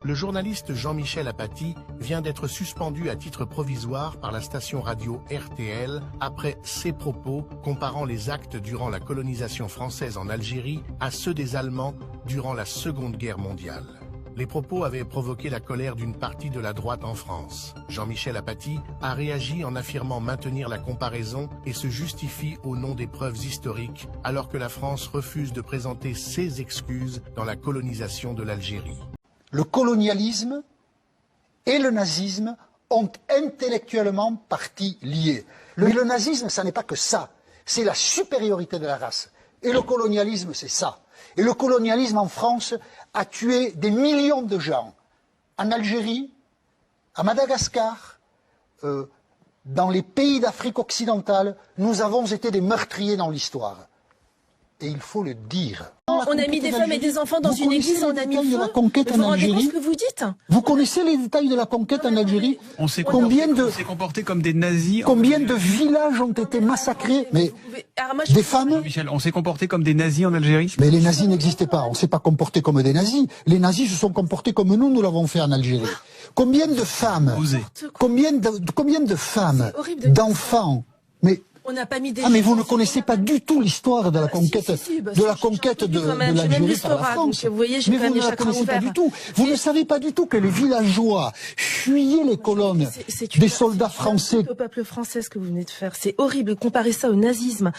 Le journaliste Jean-Michel Apathy vient d'être suspendu à titre provisoire par la station radio RTL après ses propos comparant les actes durant la colonisation française en Algérie à ceux des Allemands durant la Seconde Guerre mondiale. Les propos avaient provoqué la colère d'une partie de la droite en France. Jean-Michel Apathy a réagi en affirmant maintenir la comparaison et se justifie au nom des preuves historiques alors que la France refuse de présenter ses excuses dans la colonisation de l'Algérie. Le colonialisme et le nazisme ont intellectuellement partie liée. Mais le nazisme, ça n'est pas que ça. C'est la supériorité de la race. Et le colonialisme, c'est ça. Et le colonialisme en France a tué des millions de gens. En Algérie, à Madagascar, dans les pays d'Afrique occidentale, nous avons été des meurtriers dans l'histoire. Et il faut le dire. On a mis des femmes et des enfants dans une église, on a mis le feu. La conquête en Algérie. Ce que vous dites. Vous connaissez les détails de la conquête en Algérie? On s'est comporté comme des nazis. Combien de villages ont été massacrés? Mais des femmes? Michel, on s'est comporté comme des nazis en Algérie? Mais les nazis n'existaient pas. On ne s'est pas comporté comme des nazis. Les nazis se sont comportés comme nous l'avons fait en Algérie. Combien de femmes? Combien de femmes, d'enfants? On n'a pas mis des mais vous ne connaissez pas du tout l'histoire de la conquête, de l'Algérie par la France. Vous voyez, mais vous ne la connaissez pas du tout. Vous ne savez pas du tout que les villageois fuyaient les colonnes des soldats français. C'est au peuple français ce que vous venez de faire. C'est horrible. Comparer ça au nazisme.